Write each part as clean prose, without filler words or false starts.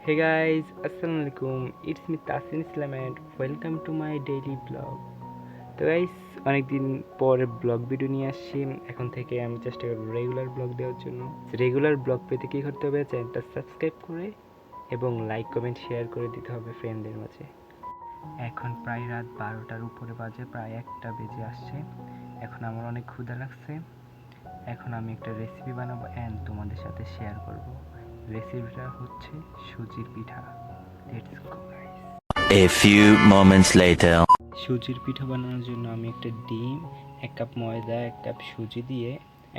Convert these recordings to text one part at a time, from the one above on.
Hey guys, Assalamualaikum. It's me Tasin Islam and welcome to my daily vlog. তো guys অনেকদিন পরে blog video নিয়ে আসছি। এখন থেকে আমি চেষ্টা করব রেগুলার ব্লগ দেওয়ার জন্য। রেগুলার ব্লগ পেতে কী করতে হবে, চ্যানেলটা সাবস্ক্রাইব করে এবং লাইক কমেন্ট শেয়ার করে দিতে হবে ফ্রেন্ডদের মাঝে। এখন প্রায় রাত 12টার উপরে বাজে, প্রায় 1টা বেজে আসছে। এখন আমার অনেক ক্ষুধা লাগছে। এখন আমি একটা রেসিপি বানাবো অ্যান্ড তোমাদের সাথে শেয়ার করব। রেসিপিটা হচ্ছে সুজির পিঠা। Let's go guys. A few moments later. সুজির পিঠা বানানোর জন্য আমি একটা ডিম, 1 কাপ ময়দা, 1 কাপ সুজি দিয়ে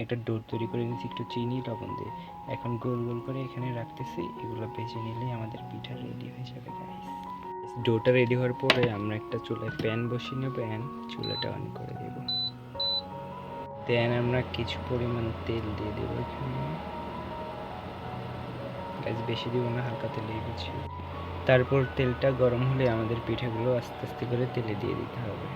একটা ডো তৈরি করে নিয়েছি একটু চিনি লবণ দিয়ে। এখন গোল গোল করে এখানে রাখতেছি, এগুলো ভেজে নিলেই আমাদের পিঠা রেডি হয়ে যাবে গাইস। ডোটা রেডি হওয়ার পরে আমরা একটা চুলায় প্যান বসিয়ে নেব অ্যান্ড চুলাটা অন করে দেব। দেন আমরা কিছু পরিমাণ তেল দিয়ে দেবো এখানে। গাইস বেশি দিব না, হালকা তেলেই দিচ্ছি। তারপর তেলটা গরম হলে আমাদের পিঠাগুলো আস্তে আস্তে করে তেলে দিয়ে দিতে হবে।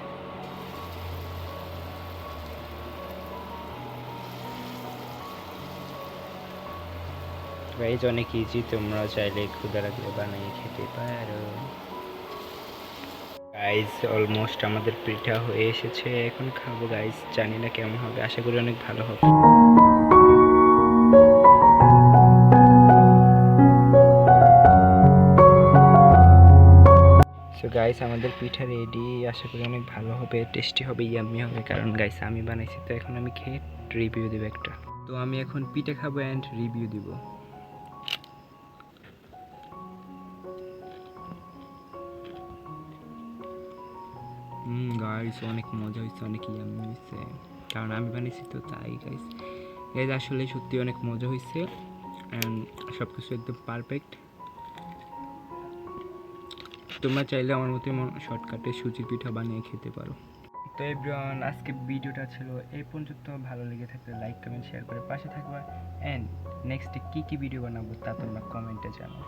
গাইস অনেক ইজি, তোমরা চাইলে ক্ষুধা লাগলে বানিয়ে খেতে পারো। গাইস অলমোস্ট আমাদের পিঠা হয়ে এসেছে, এখন খাবো গাইস। জানি না কেমন হবে, আশা করি অনেক ভালো হবে। সো গাইস আমাদের পিঠা রেডি, আশা করি অনেক ভালো হবে, টেস্টি হবে, ইয়াম্মি হবে। কারণ গাইস আমি বানাইছি, তো এখন আমি খেয়ে রিভিউ দেবো একটা। তো আমি এখন পিঠা খাবো অ্যান্ড রিভিউ দিব। গাইস অনেক মজা হয়েছে, অনেক ইয়াম্মি হয়েছে, কারণ আমি বানিয়েছি তো তাই গাইস। গাইস আসলে সত্যি অনেক মজা হয়েছে অ্যান্ড সব কিছু একদম পারফেক্ট। তোমরা চাইলে আমার মতো শর্টকাটে সুজির পিঠা বানিয়ে খেতে পারো। তো এভরিওয়ান, আজকে ভিডিওটা ছিল এই পর্যন্ত। ভালো লেগে থাকলে লাইক কমেন্ট শেয়ার করে পাশে থাকবা অ্যান্ড নেক্সটে কী ভিডিও বানাবো তা তোমরা কমেন্টে জানাও।